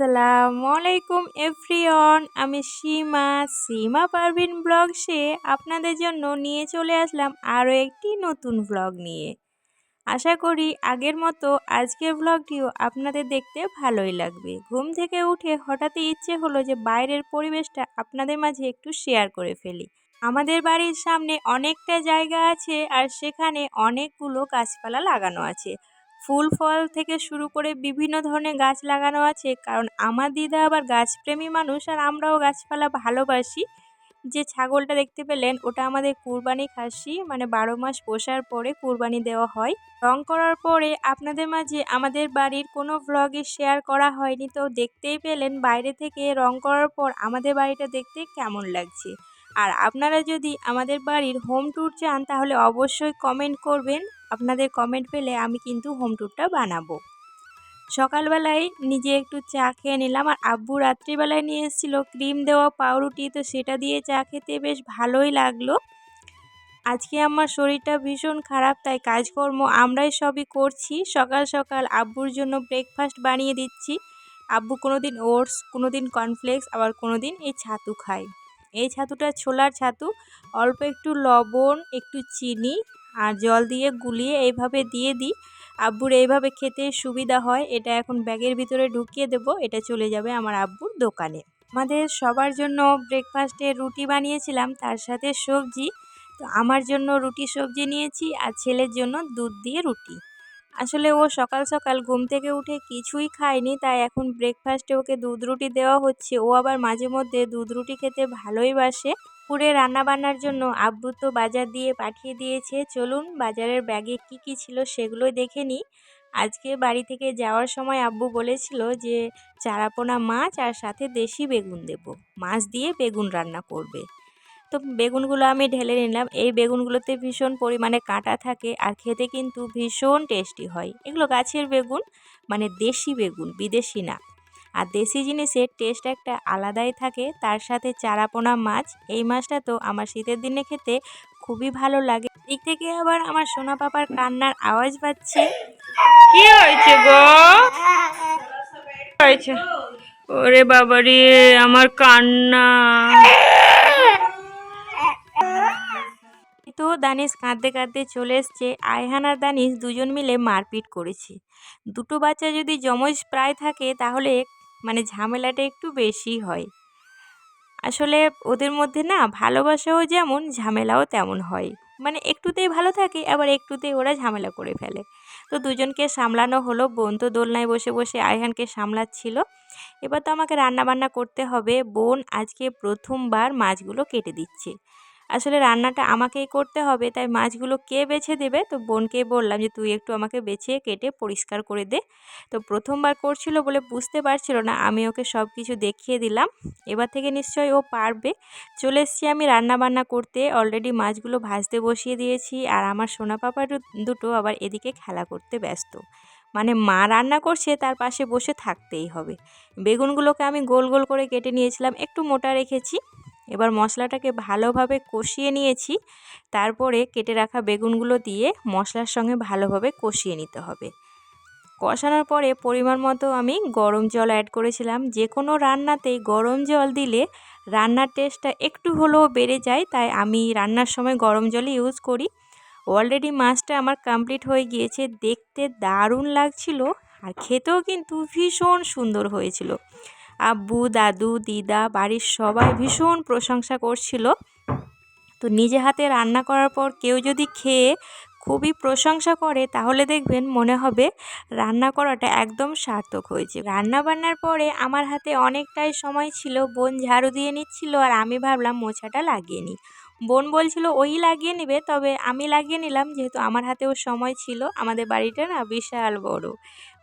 আসসালামু আলাইকুম এভরিওয়ান, আমি সীমা পারভিন ব্লগসে আপনাদের জন্য নিয়ে চলে আসলাম আরও একটি নতুন ব্লগ নিয়ে। আশা করি আগের মতো আজকের ব্লগটিও আপনাদের দেখতে ভালোই লাগবে। ঘুম থেকে উঠে হঠাৎই ইচ্ছে হলো যে বাইরের পরিবেশটা আপনাদের মাঝে একটু শেয়ার করে ফেলি। আমাদের বাড়ির সামনে অনেকটা জায়গা আছে আর সেখানে অনেকগুলো গাছপালা লাগানো আছে। ফুল ফল থেকে শুরু করে বিভিন্ন ধরনের গাছ লাগানো আছে, কারণ আমার দিদা আবার গাছপ্রেমী মানুষ আর আমরাও গাছপালা ভালোবাসি। যে ছাগলটা দেখতে পেলেন ওটা আমাদের কুরবানি খাসি, মানে 12 মাস পোষার পরে কুরবানি দেওয়া হয়। রং করার পরে আপনাদের মাঝে আমাদের বাড়ির কোনো ভ্লগে শেয়ার করা হয়নি, তো দেখতেই পেলেন বাইরে থেকে রং করার পর আমাদের বাড়িটা দেখতে কেমন লাগছে। আর আপনারা যদি আমাদের বাড়ির হোম ট্যুর চান তাহলে অবশ্যই কমেন্ট করবেন। আপনাদের কমেন্ট পেলে আমি কিন্তু হোম ট্যুরটা বানাবো। সকালবেলায় নিজে একটু চা খেয়ে নিলাম, আর আব্বু রাত্রিবেলায় নিয়ে এসেছিলো ক্রিম দেওয়া পাউরুটি, তো সেটা দিয়ে চা খেতে বেশ ভালোই লাগলো। আজকে আমার শরীরটা ভীষণ খারাপ, তাই কাজকর্ম আমরাই সবই করছি। সকাল সকাল আব্বুর জন্য ব্রেকফাস্ট বানিয়ে দিচ্ছি। আব্বু কোনোদিন ওটস, কোনোদিন কর্নফ্লেক্স, আবার কোনোদিন এই ছাতু খায়। এই ছাতুটা ছোলার ছাতু, অল্প একটু লবণ, একটু চিনি আর জল দিয়ে গুলিয়ে এইভাবে দিয়ে দিই। আব্বুর এইভাবে খেতে সুবিধা হয়। এটা এখন ব্যাগের ভিতরে ঢুকিয়ে দেব, এটা চলে যাবে আমার আব্বুর দোকানে। আমাদের সবার জন্য ব্রেকফাস্টে রুটি বানিয়েছিলাম, তার সাথে সবজি। তো আমার জন্য রুটি সবজি নিয়েছি আর ছেলের জন্য দুধ দিয়ে রুটি। আসলে ও সকাল সকাল ঘুম থেকে উঠে কিছুই খায়নি, তাই এখন ব্রেকফাস্টে ওকে দুধ রুটি দেওয়া হচ্ছে। ও আবার মাঝে মধ্যে দুধ রুটি খেতে ভালোই বাসে। পুরে রান্না বান্নার জন্য আব্বু তো বাজার দিয়ে পাঠিয়ে দিয়েছে। চলুন বাজারের ব্যাগে কি কি ছিল সেগুলোই দেখে নিই। আজকে বাড়ি থেকে যাওয়ার সময় আব্বু বলেছিল যে চারাপোনা মাছ আর সাথে দেশি বেগুন দেব, মাছ দিয়ে বেগুন রান্না করবে। তো বেগুনগুলো আমি ঢেলে নিলাম। এই বেগুনগুলোতে ভীষণ পরিমাণে কাঁটা থাকে আর খেতে কিন্তু ভীষণ টেস্টি হয়। এগুলো গাছের বেগুন, মানে দেশি বেগুন, বিদেশি না। আর দেশি জিনিসের টেস্ট একটা আলাদাই থাকে। তার সাথে চারাপোনা মাছ, এই মাছটা তো আমার শীতের দিনে খেতে খুবই ভালো লাগে। দিক থেকে আবার আমার সোনা পাপার কান্নার আওয়াজ পাচ্ছে। কি হয়েছে গো? হয়েছে? ওরে বাবারে, আমার কান্না। তো দানিশ কাঁদতে কাঁদতে চলে এসছে। আয়হান আর দানিশ দুজন মিলে মারপিট করেছে। দুটো বাচ্চা যদি যমজ প্রায় থাকে তাহলে মানে ঝামেলাটা একটু বেশি হয়। আসলে ওদের মধ্যে না ভালোবাসাও যেমন ঝামেলাও তেমন হয়। মানে একটুতেই ভালো থাকে, আবার একটুতেই ওরা ঝামেলা করে ফেলে। তো দুজনকে সামলানো হলো। বোন তো দোলনায় বসে বসে আয়হানকে সামলাচ্ছিল। এবার তো আমাকে রান্না বান্না করতে হবে। বোন আজকে প্রথমবার মাছগুলো কেটে দিচ্ছে। আসলে রান্নাটা আমাকেই করতে হবে, তাই মাছগুলো কে বেছে দেবে, তো বোনকে বললাম যে তুই একটু আমাকে বেছে কেটে পরিষ্কার করে দে। তো প্রথমবার করছিল বলে বুঝতে পারছিল না, আমি ওকে সব কিছু দেখিয়ে দিলাম। এবার থেকে নিশ্চয়ই ও পারবে। চলে এসেছি আমি রান্না বান্না করতে। অলরেডি মাছগুলো ভাজতে বসিয়ে দিয়েছি, আর আমার সোনা পাপা দুটো আবার এদিকে খেলা করতে ব্যস্ত। মানে মা রান্না করছে, তার পাশে বসে থাকতেই হবে। বেগুনগুলোকে আমি গোল গোল করে কেটে নিয়েছিলাম, একটু মোটা রেখেছি। এবার মশলাটাকে ভালোভাবে কষিয়ে নিয়েছি। তারপরে কেটে রাখা বেগুনগুলো দিয়ে মশলার সঙ্গে ভালোভাবে কষিয়ে নিতে হবে। কষানোর পরে পরিমাণ মতো আমি গরম জল অ্যাড করেছিলাম। যে কোনো রান্নাতেই গরম জল দিলে রান্নার টেস্টটা একটু হলেও বেড়ে যায়, তাই আমি রান্নার সময় গরম জলই ইউজ করি। অলরেডি মাছটা আমার কমপ্লিট হয়ে গিয়েছে। দেখতে দারুণ লাগছিল আর খেতেও কিন্তু ভীষণ সুন্দর হয়েছিল। আব্বু, দাদু, দিদা, বাড়ির সবাই ভীষণ প্রশংসা করছিল। তো নিজে হাতে রান্না করার পর কেউ যদি খেয়ে খুবই প্রশংসা করে তাহলে দেখবেন মনে হবে রান্না করাটা একদম সার্থক হয়েছে। রান্না বান্নার পরে আমার হাতে অনেকটাই সময় ছিল। বোন ঝাড়ু দিয়ে নিচ্ছিল আর আমি ভাবলাম মোছাটা লাগিয়ে নিই। বোন বলছিল ওই লাগিয়ে নেবে, তবে আমি লাগিয়ে নিলাম যেহেতু আমার হাতেও সময় ছিল। আমাদের বাড়িটা না বিশাল বড়,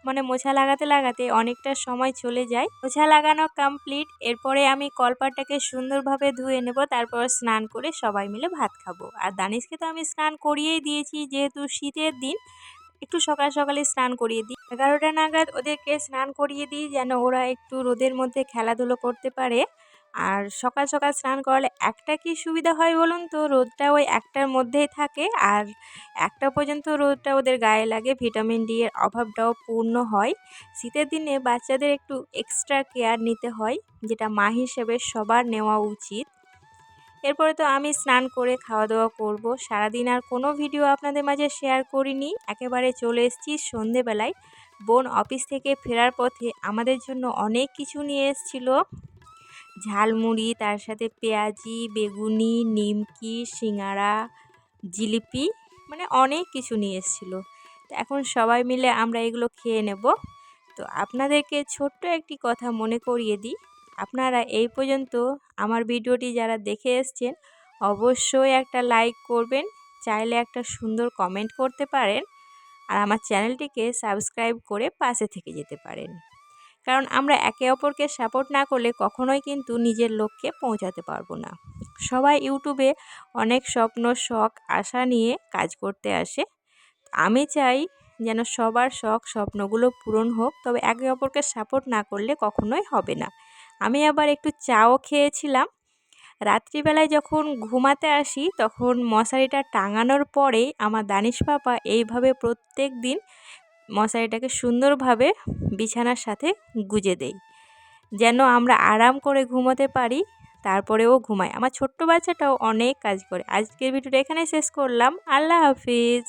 মানে মোছা লাগাতে লাগাতে অনেকটা সময় চলে যায়। মোছা লাগানো কমপ্লিট। এরপরে আমি কলপাটটাকে সুন্দরভাবে ধুয়ে নেব, তারপর স্নান করে সবাই মিলে ভাত খাবো। আর দানিশকে তো আমি স্নান করিয়েই দিয়েছি, যেহেতু শীতের দিন একটু সকাল সকালে স্নান করিয়ে দিই। 11টা নাগাদ ওদেরকে স্নান করিয়ে দিই, যেন ওরা একটু রোদের মধ্যে খেলাধুলো করতে পারে। আর সকাল সকাল স্নান করালে একটা কি সুবিধা হয় বলুন তো, রোদটা ওই একটার মধ্যেই থাকে আর একটা পর্যন্ত রোদটা ওদের গায়ে লাগে, ভিটামিন ডি এর অভাবটাও পূর্ণ হয়। শীতের দিনে বাচ্চাদের একটু এক্সট্রা কেয়ার নিতে হয়, যেটা মা হিসেবে সবার নেওয়া উচিত। এরপরে তো আমি স্নান করে খাওয়া দাওয়া করব। সারাদিন আর কোনো ভিডিও আপনাদের মাঝে শেয়ার করিনি, একেবারে চলে এসেছি সন্ধেবেলায়। বোন অফিস থেকে ফেরার পথে আমাদের জন্য অনেক কিছু নিয়ে এসেছিল, ঝালমুড়ি, তার সাথে পেঁয়াজি, বেগুনি, নিমকি, সিঙ্গারা, জিলিপি, মানে অনেক কিছু নিয়ে এসেছিলো। তো এখন সবাই মিলে আমরা এগুলো খেয়ে নেব। তো আপনাদেরকে ছোট্ট একটি কথা মনে করিয়ে দিই, আপনারা এই পর্যন্ত আমার ভিডিওটি যারা দেখে এসছেন অবশ্যই একটা লাইক করবেন, চাইলে একটা সুন্দর কমেন্ট করতে পারেন, আর আমার চ্যানেলটিকে সাবস্ক্রাইব করে পাশে থেকে যেতে পারেন। কারণ আমরা একে অপরকে সাপোর্ট না করলে কখনোই কিন্তু নিজের লক্ষ্যে পৌঁছাতে পারবো না। সবাই ইউটিউবে অনেক স্বপ্ন, শখ, আশা নিয়ে কাজ করতে আসে। আমি চাই যেন সবার শখ স্বপ্নগুলো পূরণ হোক, তবে একে অপরকে সাপোর্ট না করলে কখনোই হবে না। আমি আবার একটু চাও খেয়েছিলাম। রাত্রিবেলায় যখন ঘুমাতে আসি তখন মশারিটা টাঙানোর পরেই আমার দানিশ পাপা এইভাবে প্রত্যেক দিন মশারিটাকে সুন্দরভাবে বিছানার সাথে গুজে দেই, যেন আমরা আরাম করে ঘুমোতে পারি। তারপরেও ঘুমায়। আমার ছোট্ট বাচ্চাটাও অনেক কাজ করে। আজকের ভিডিওটা এখানে শেষ করলাম। আল্লাহ হাফিজ।